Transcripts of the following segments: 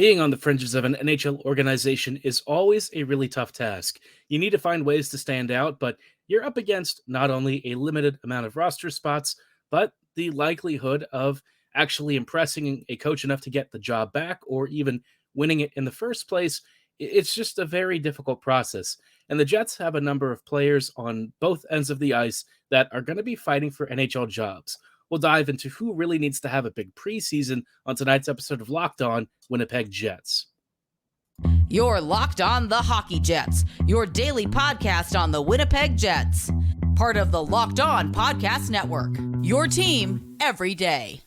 Being on the fringes of an NHL organization is always a really tough task. You need to find ways to stand out, but you're up against not only a limited amount of roster spots, but the likelihood of actually impressing a coach enough to get the job back or even winning it in the first place. It's just a very difficult process. And the Jets have a number of players on both ends of the ice that are going to be fighting for NHL jobs. We'll dive into who really needs to have a big preseason on tonight's episode of Locked On Winnipeg Jets. You're Locked On the Hockey Jets, your daily podcast on the Winnipeg Jets. Part of the Locked On Podcast Network, your team every day.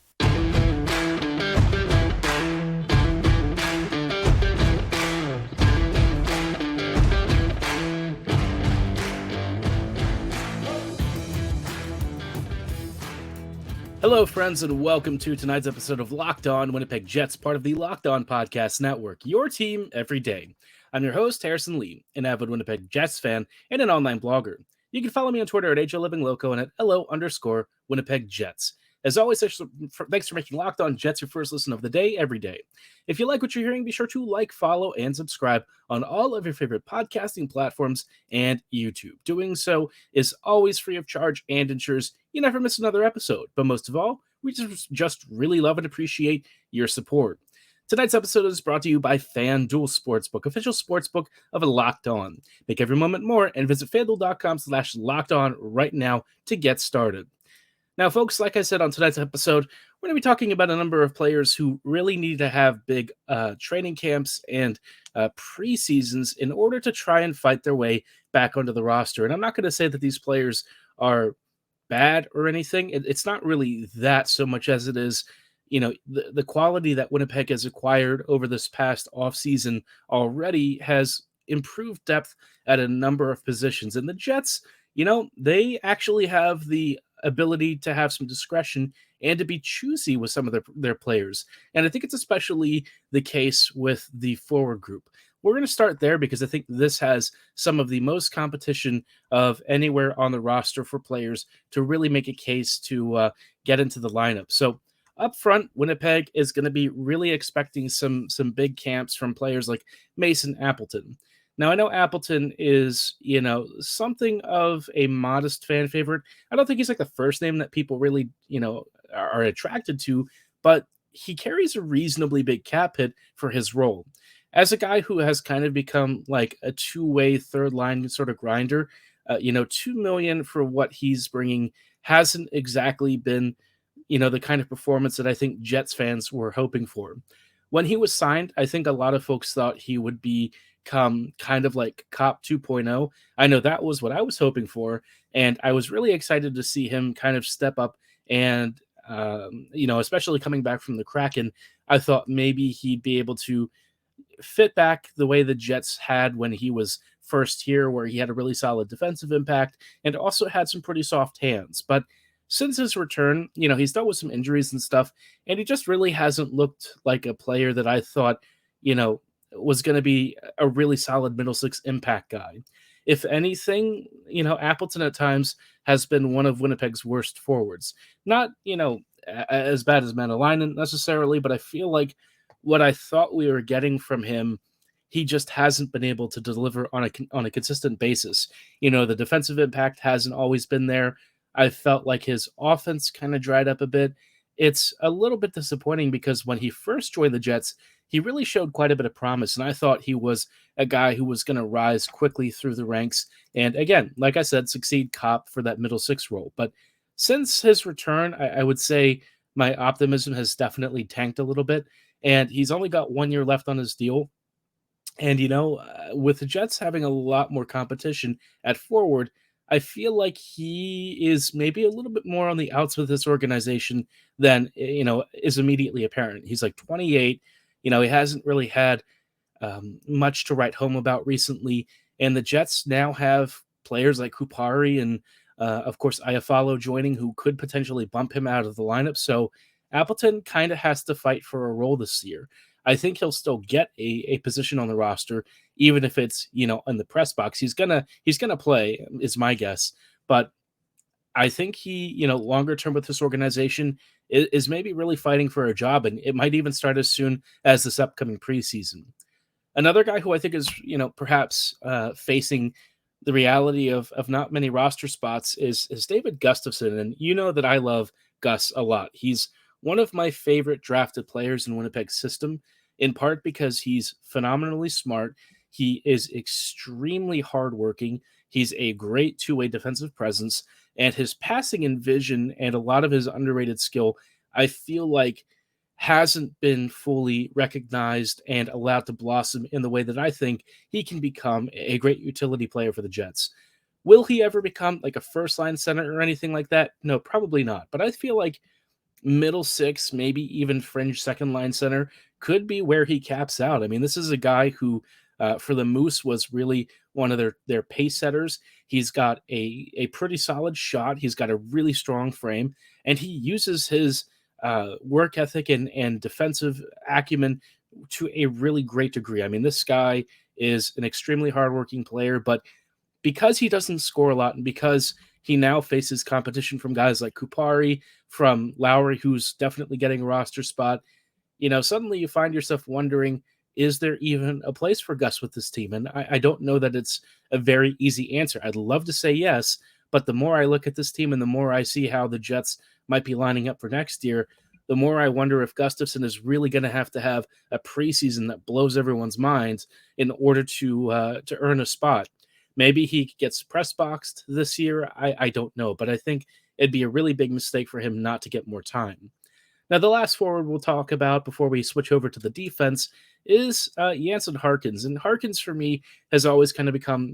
Hello, friends, and welcome to tonight's episode of Locked On Winnipeg Jets, part of the Locked On Podcast Network, your team every day. I'm your host, Harrison Lee, an avid Winnipeg Jets fan and an online blogger. You can follow me on Twitter at HLivingLoco and at LO_Winnipeg Jets. As always, thanks for making Locked On Jets your first listen of the day every day. If you like what you're hearing, be sure to like, follow, and subscribe on all of your favorite podcasting platforms and YouTube. Doing so is always free of charge and ensures you never miss another episode. But most of all, we just really love and appreciate your support. Tonight's episode is brought to you by FanDuel Sportsbook, official sportsbook of Locked On. Make every moment more and visit FanDuel.com/LockedOn right now to get started. Now, folks, like I said on tonight's episode, we're going to be talking about a number of players who really need to have big training camps and preseasons in order to try and fight their way back onto the roster. And I'm not going to say that these players are bad or anything. It's not really that so much as it is, the quality that Winnipeg has acquired over this past offseason already has improved depth at a number of positions. And the Jets, they actually have the ability to have some discretion and to be choosy with some of their players. And I think it's especially the case with the forward group. We're going to start there because I think this has some of the most competition of anywhere on the roster for players to really make a case to get into the lineup. So up front, Winnipeg is going to be really expecting some big camps from players like Mason Appleton. Now, I know Appleton is, something of a modest fan favorite. I don't think he's like the first name that people really, are attracted to, but he carries a reasonably big cap hit for his role. As a guy who has kind of become like a two-way third line sort of grinder, $2 million for what he's bringing hasn't exactly been, the kind of performance that I think Jets fans were hoping for. When he was signed, I think a lot of folks thought he would become kind of like Cop 2.0. I know that was what I was hoping for, and I was really excited to see him kind of step up and, especially coming back from the Kraken, I thought maybe he'd be able to fit back the way the Jets had when he was first here, where he had a really solid defensive impact and also had some pretty soft hands. But since his return, he's dealt with some injuries and stuff, and he just really hasn't looked like a player that I thought, was going to be a really solid middle six impact guy. If anything, Appleton at times has been one of Winnipeg's worst forwards. Not, as bad as Manalainen necessarily, but I feel like what I thought we were getting from him, he just hasn't been able to deliver on a consistent basis. The defensive impact hasn't always been there. I felt like his offense kind of dried up a bit. It's a little bit disappointing because when he first joined the Jets, he really showed quite a bit of promise, and I thought he was a guy who was going to rise quickly through the ranks and, again, like I said, succeed Cop for that middle six role. But since his return, I would say my optimism has definitely tanked a little bit, and he's only got 1 year left on his deal. And, with the Jets having a lot more competition at forward, I feel like he is maybe a little bit more on the outs with this organization than, is immediately apparent. He's like 28. He hasn't really had much to write home about recently. And the Jets now have players like Kupari and, of course, Iafallo joining, who could potentially bump him out of the lineup. So Appleton kind of has to fight for a role this year. I think he'll still get a position on the roster, even if it's, in the press box. He's gonna play, is my guess. But I think he, longer term with this organization is maybe really fighting for a job, and it might even start as soon as this upcoming preseason. Another guy who I think is, perhaps facing the reality of not many roster spots is David Gustafsson. And you know that I love Gus a lot. He's one of my favorite drafted players in Winnipeg's system, in part because he's phenomenally smart. He is extremely hardworking. He's a great two-way defensive presence, and his passing and vision and a lot of his underrated skill, I feel like hasn't been fully recognized and allowed to blossom in the way that I think he can become a great utility player for the Jets. Will he ever become like a first line center or anything like that? No, probably not. But I feel like middle six, maybe even fringe second line center could be where he caps out. I mean, this is a guy who, for the Moose, was really one of their pace setters. He's got a pretty solid shot. He's got a really strong frame, and he uses his work ethic and defensive acumen to a really great degree. I mean, this guy is an extremely hardworking player, but because he doesn't score a lot and because he now faces competition from guys like Kupari, from Lowry, who's definitely getting a roster spot, suddenly you find yourself wondering, is there even a place for Gus with this team? And I don't know that it's a very easy answer. I'd love to say yes, but the more I look at this team and the more I see how the Jets might be lining up for next year, the more I wonder if Gustafsson is really going to have a preseason that blows everyone's minds in order to earn a spot. Maybe he gets press boxed this year. I don't know, but I think it'd be a really big mistake for him not to get more time. Now, the last forward we'll talk about before we switch over to the defense is Jansen Harkins. And Harkins, for me, has always kind of become,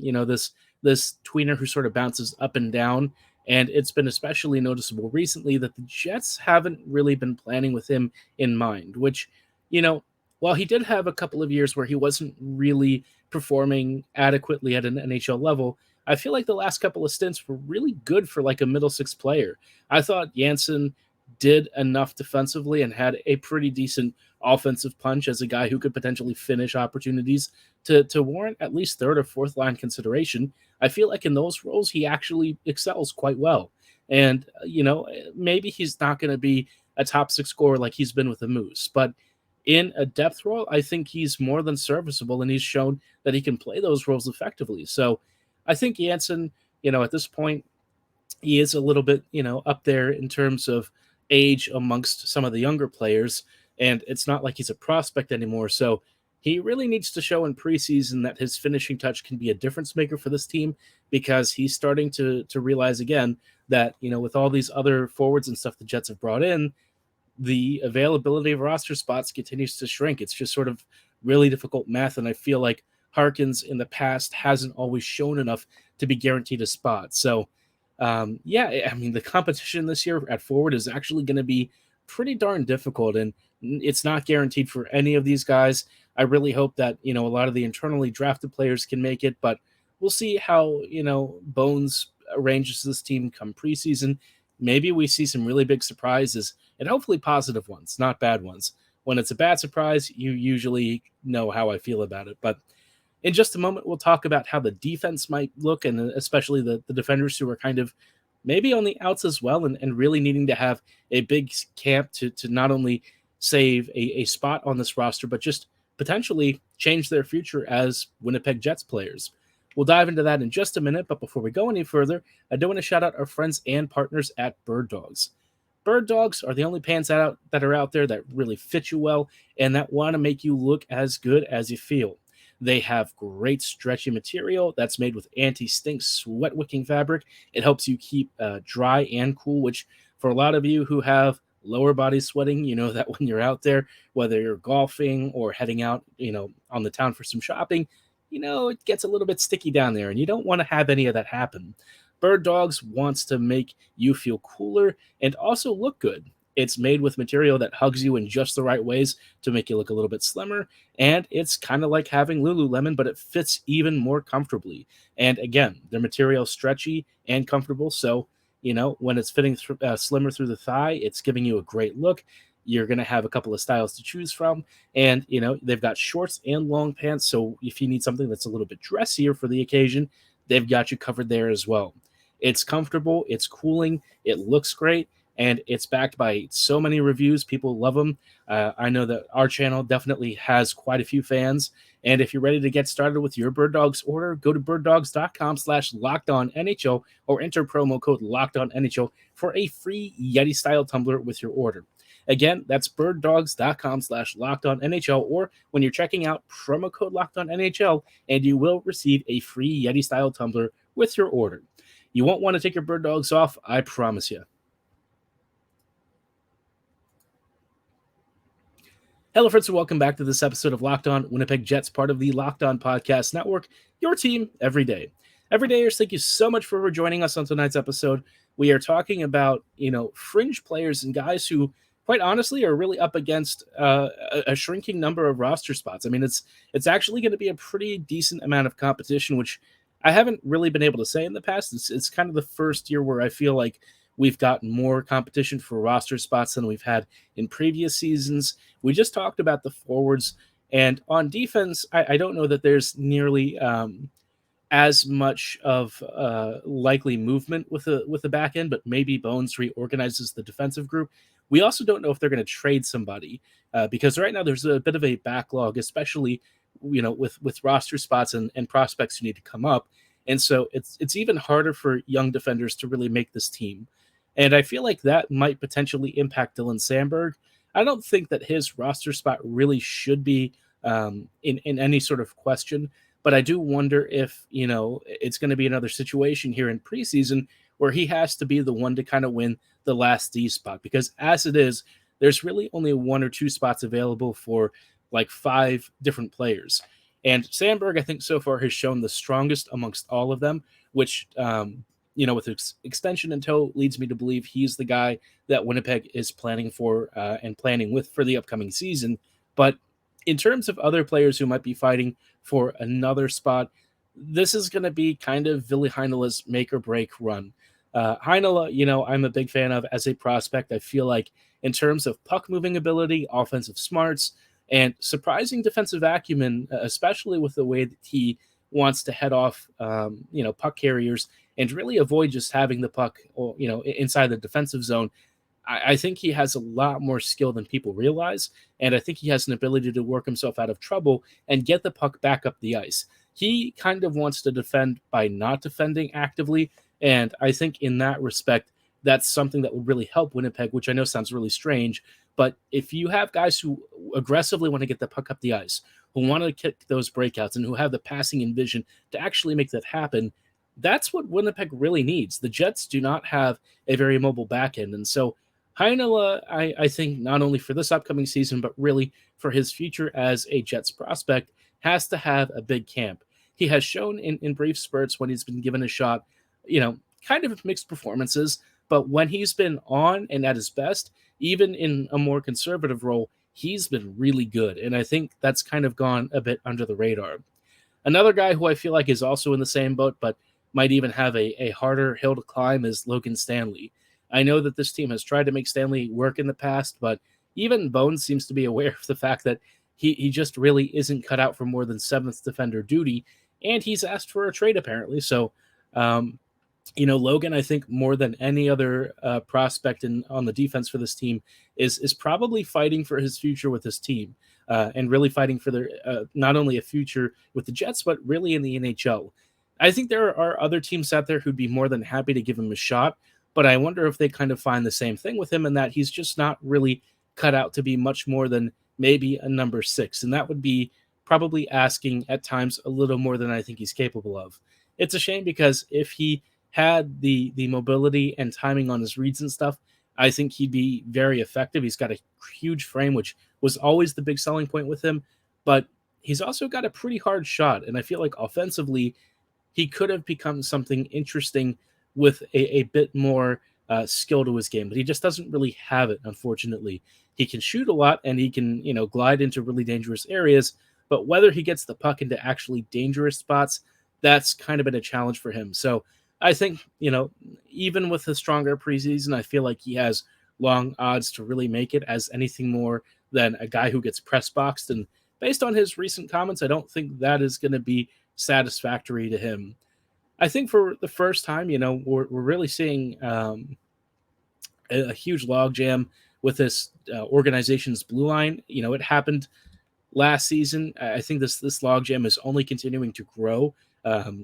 this tweener who sort of bounces up and down. And it's been especially noticeable recently that the Jets haven't really been planning with him in mind, which, while he did have a couple of years where he wasn't really performing adequately at an NHL level, I feel like the last couple of stints were really good for like a middle six player. I thought Jansen did enough defensively and had a pretty decent offensive punch as a guy who could potentially finish opportunities to warrant at least third or fourth line consideration. I feel like in those roles, he actually excels quite well. And, maybe he's not going to be a top six scorer like he's been with the Moose, but in a depth role, I think he's more than serviceable, and he's shown that he can play those roles effectively. So I think Jansen, at this point, he is a little bit, up there in terms of age amongst some of the younger players, and it's not like he's a prospect anymore. So he really needs to show in preseason that his finishing touch can be a difference maker for this team, because he's starting to realize again that, with all these other forwards and stuff the Jets have brought in, the availability of roster spots continues to shrink. It's just sort of really difficult math, and I feel like Harkins in the past hasn't always shown enough to be guaranteed a spot. So, the competition this year at forward is actually going to be pretty darn difficult, and it's not guaranteed for any of these guys. I really hope that, a lot of the internally drafted players can make it, but we'll see how, Bones arranges this team come preseason. Maybe we see some really big surprises, and hopefully positive ones, not bad ones. When it's a bad surprise, you usually know how I feel about it. But in just a moment, we'll talk about how the defense might look, and especially the defenders who are kind of maybe on the outs as well, and really needing to have a big camp to not only save a spot on this roster, but just potentially change their future as Winnipeg Jets players. We'll dive into that in just a minute, but before we go any further, I do want to shout out our friends and partners at Birddogs. Birddogs are the only pants that are out there that really fit you well and that want to make you look as good as you feel. They have great stretchy material that's made with anti-stink sweat-wicking fabric. It helps you keep dry and cool, which for a lot of you who have lower body sweating, you know that when you're out there, whether you're golfing or heading out, on the town for some shopping, it gets a little bit sticky down there, and you don't want to have any of that happen. Birddogs wants to make you feel cooler and also look good. It's made with material that hugs you in just the right ways to make you look a little bit slimmer, and it's kind of like having Lululemon, but it fits even more comfortably. And again, the material is stretchy and comfortable, so when it's fitting slimmer through the thigh, it's giving you a great look. You're going to have a couple of styles to choose from, and they've got shorts and long pants, so if you need something that's a little bit dressier for the occasion, they've got you covered there as well. It's comfortable, it's cooling, it looks great, and it's backed by so many reviews. People love them. I know that our channel definitely has quite a few fans. And if you're ready to get started with your Birddogs order, go to birddogs.com/lockedonnhl or enter promo code lockedonnhl for a free Yeti style tumbler with your order. Again, that's birddogs.com/lockedonnhl, or when you're checking out, promo code lockedonnhl, and you will receive a free Yeti style tumbler with your order. You won't want to take your Bird Dogs off, I promise you. Hello, friends, and welcome back to this episode of Locked On Winnipeg Jets, part of the Locked On Podcast Network, your team every day. Everydayers, thank you so much for joining us on tonight's episode. We are talking about, fringe players and guys who, quite honestly, are really up against a shrinking number of roster spots. I mean, it's actually going to be a pretty decent amount of competition, which I haven't really been able to say in the past. It's kind of the first year where I feel like we've gotten more competition for roster spots than we've had in previous seasons. We just talked about the forwards, and on defense, I don't know that there's nearly as much of likely movement with the back end, but maybe Bones reorganizes the defensive group. We also don't know if they're going to trade somebody because right now there's a bit of a backlog, especially with roster spots and prospects who need to come up. And so it's even harder for young defenders to really make this team. And I feel like that might potentially impact Dylan Samberg. I don't think that his roster spot really should be in any sort of question, but I do wonder if, it's going to be another situation here in preseason where he has to be the one to kind of win the last D spot, because as it is, there's really only one or two spots available for like 5 different players. And Samberg, I think so far has shown the strongest amongst all of them, which, with extension in tow, leads me to believe he's the guy that Winnipeg is planning for and planning with for the upcoming season. But in terms of other players who might be fighting for another spot, this is going to be kind of Ville Heinola's make or break run. Heinola, I'm a big fan of as a prospect. I feel like in terms of puck moving ability, offensive smarts, and surprising defensive acumen, especially with the way that he wants to head off, puck carriers and really avoid just having the puck, inside the defensive zone. I think he has a lot more skill than people realize, and I think he has an ability to work himself out of trouble and get the puck back up the ice. He kind of wants to defend by not defending actively, and I think in that respect, that's something that would really help Winnipeg, which I know sounds really strange, but if you have guys who aggressively want to get the puck up the ice, who want to kick those breakouts, and who have the passing and vision to actually make that happen, that's what Winnipeg really needs. The Jets do not have a very mobile back end, and so Heinola, I think, not only for this upcoming season, but really for his future as a Jets prospect, has to have a big camp. He has shown in brief spurts when he's been given a shot, kind of mixed performances, but when he's been on and at his best, even in a more conservative role, he's been really good. And I think that's kind of gone a bit under the radar. Another guy who I feel like is also in the same boat, but might even have a harder hill to climb, is Logan Stanley. I know that this team has tried to make Stanley work in the past, but even Bones seems to be aware of the fact that he just really isn't cut out for more than 7th defender duty, and he's asked for a trade apparently. So, Logan, I think more than any other prospect on the defense for this team is probably fighting for his future with this team and really fighting for their not only a future with the Jets, but really in the NHL. I think there are other teams out there who'd be more than happy to give him a shot, but I wonder if they kind of find the same thing with him, and that he's just not really cut out to be much more than maybe a number 6. And that would be probably asking at times a little more than I think he's capable of. It's a shame because if he had the mobility and timing on his reads and stuff, I think he'd be very effective. He's got a huge frame, which was always the big selling point with him, but he's also got a pretty hard shot. And I feel like offensively, he could have become something interesting with a bit more skill to his game, but he just doesn't really have it, unfortunately. He can shoot a lot and he can, glide into really dangerous areas, but whether he gets the puck into actually dangerous spots, that's kind of been a challenge for him. So I think, even with a stronger preseason, I feel like he has long odds to really make it as anything more than a guy who gets press boxed. And based on his recent comments, I don't think that is going to be satisfactory to him. I think for the first time, we're really seeing a huge logjam with this organization's blue line. It happened last season. I think this logjam is only continuing to grow.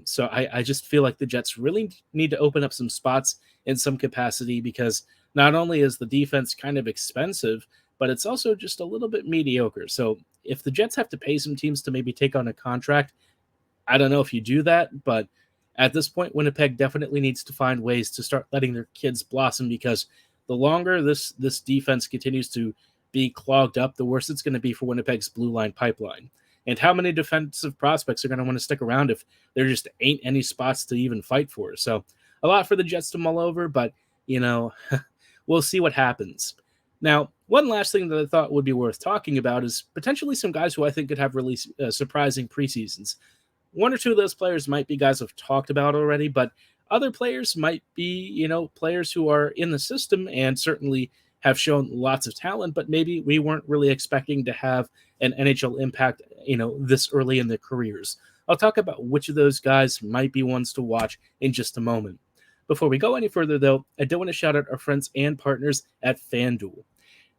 So I just feel like the Jets really need to open up some spots in some capacity, because not only is the defense kind of expensive, but it's also just a little bit mediocre. So if the Jets have to pay some teams to maybe take on a contract, I don't know if you do that, but at this point, Winnipeg definitely needs to find ways to start letting their kids blossom, because the longer this defense continues to be clogged up, the worse it's going to be for Winnipeg's blue line pipeline. And how many defensive prospects are going to want to stick around if there just ain't any spots to even fight for? So a lot for the Jets to mull over, but, we'll see what happens. Now, one last thing that I thought would be worth talking about is potentially some guys who I think could have really surprising preseasons. One or two of those players might be guys I've talked about already, but other players might be, players who are in the system and certainly have shown lots of talent, but maybe we weren't really expecting to have an NHL impact, this early in their careers. I'll talk about which of those guys might be ones to watch in just a moment. Before we go any further, though, I do want to shout out our friends and partners at FanDuel.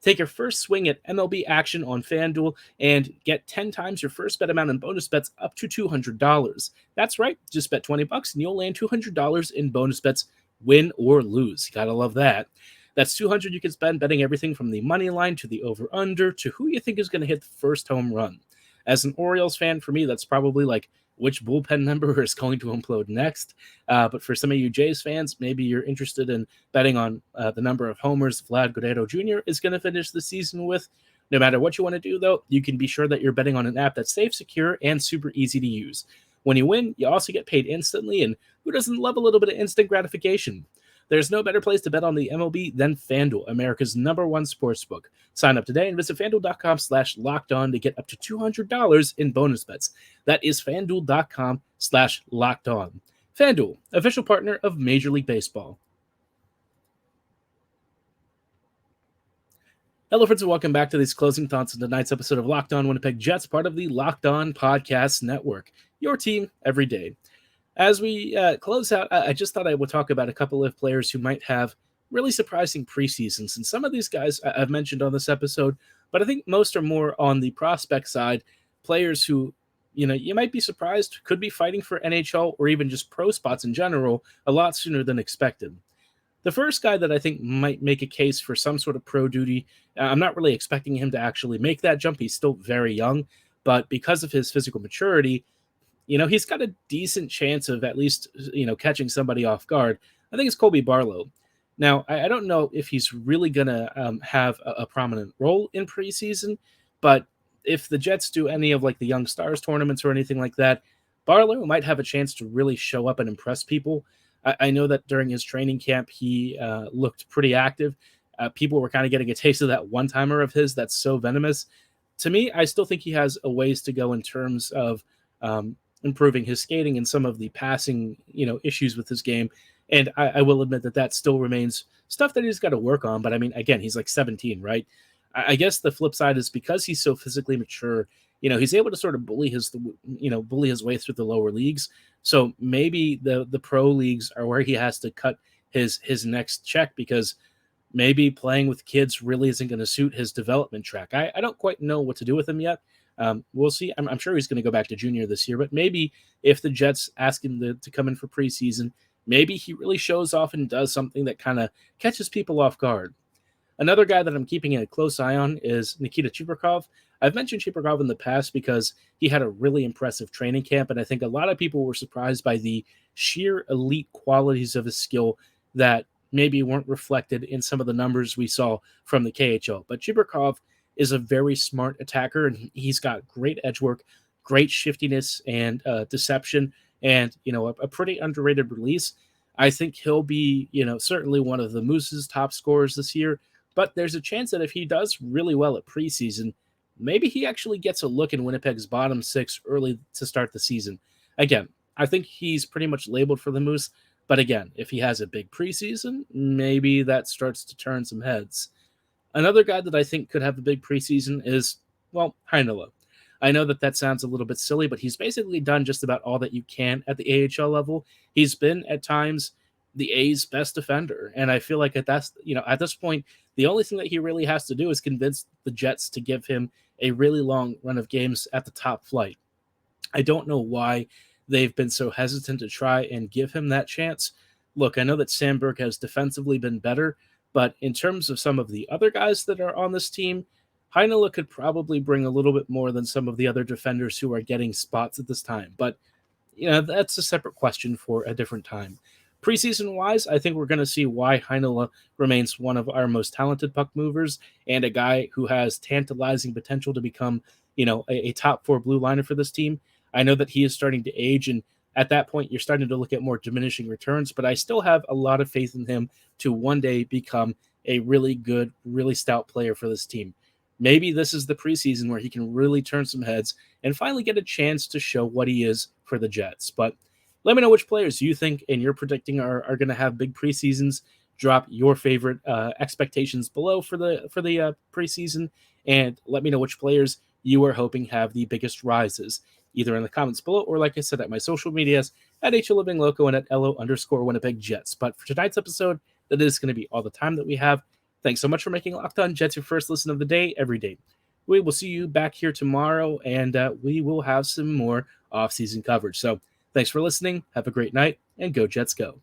Take your first swing at MLB action on FanDuel and get 10 times your first bet amount in bonus bets up to $200. That's right, just bet $20 and you'll land $200 in bonus bets, win or lose. You gotta love that. That's $200 you can spend betting everything from the money line to the over-under to who you think is going to hit the first home run. As an Orioles fan, for me, that's probably like which bullpen member is going to implode next. But for some of you Jays fans, maybe you're interested in betting on the number of homers Vlad Guerrero Jr. is going to finish the season with. No matter what you want to do, though, you can be sure that you're betting on an app that's safe, secure, and super easy to use. When you win, you also get paid instantly, and who doesn't love a little bit of instant gratification? There's no better place to bet on the MLB than FanDuel, America's #1 sportsbook. Sign up today and visit FanDuel.com/lockedon to get up to $200 in bonus bets. That is FanDuel.com/lockedon. FanDuel, official partner of Major League Baseball. Hello, friends, and welcome back to these closing thoughts on tonight's episode of Locked On Winnipeg Jets, part of the Locked On Podcast Network. Your team every day. As we close out, I just thought I would talk about a couple of players who might have really surprising preseasons. And some of these guys I've mentioned on this episode, but I think most are more on the prospect side, players who, you might be surprised could be fighting for NHL or even just pro spots in general a lot sooner than expected. The first guy that I think might make a case for some sort of pro duty, I'm not really expecting him to actually make that jump. He's still very young, but because of his physical maturity, he's got a decent chance of at least, catching somebody off guard. I think it's Coly Barlow. Now, I don't know if he's really going to have a prominent role in preseason, but if the Jets do any of like the Young Stars tournaments or anything like that, Barlow might have a chance to really show up and impress people. I know that during his training camp, he looked pretty active. People were kind of getting a taste of that one-timer of his that's so venomous. To me, I still think he has a ways to go in terms of improving his skating and some of the passing, issues with his game. And I will admit that still remains stuff that he's got to work on. But I mean, again, he's like 17, right? I guess the flip side is because he's so physically mature, he's able to sort of bully his way through the lower leagues. So maybe the pro leagues are where he has to cut his next check, because maybe playing with kids really isn't going to suit his development track. I don't quite know what to do with him yet. We'll see. I'm sure he's going to go back to junior this year, but maybe if the Jets ask him to come in for preseason, maybe he really shows off and does something that kind of catches people off guard. Another guy that I'm keeping a close eye on is Nikita Chibrikov. I've mentioned Chibrikov in the past because he had a really impressive training camp, and I think a lot of people were surprised by the sheer elite qualities of his skill that maybe weren't reflected in some of the numbers we saw from the KHL. But Chibrikov is a very smart attacker, and he's got great edge work, great shiftiness and deception, and a pretty underrated release. I think he'll be certainly one of the Moose's top scorers this year, but there's a chance that if he does really well at preseason, maybe he actually gets a look in Winnipeg's bottom six early to start the season. Again, I think he's pretty much labeled for the Moose, but again, if he has a big preseason, maybe that starts to turn some heads. Another guy that I think could have a big preseason is, Heinola. I know that sounds a little bit silly, but he's basically done just about all that you can at the AHL level. He's been, at times, the A's best defender. And I feel like at this point, the only thing that he really has to do is convince the Jets to give him a really long run of games at the top flight. I don't know why they've been so hesitant to try and give him that chance. Look, I know that Samberg has defensively been better, but in terms of some of the other guys that are on this team, Heinola could probably bring a little bit more than some of the other defenders who are getting spots at this time. But, that's a separate question for a different time. Preseason-wise, I think we're going to see why Heinola remains one of our most talented puck movers and a guy who has tantalizing potential to become, a top 4 blue liner for this team. I know that he is starting to age, and at that point, you're starting to look at more diminishing returns, but I still have a lot of faith in him to one day become a really good, really stout player for this team. Maybe this is the preseason where he can really turn some heads and finally get a chance to show what he is for the Jets. But let me know which players you think and you're predicting are going to have big preseasons. Drop your favorite expectations below for the preseason, and let me know which players you are hoping have the biggest rises, either in the comments below or, like I said, at my social medias at HLivingLoco and at LO_Winnipeg Jets. But for tonight's episode, that is going to be all the time that we have. Thanks so much for making Locked On Jets your first listen of the day every day. We will see you back here tomorrow, and we will have some more off-season coverage. So thanks for listening. Have a great night, and go Jets go.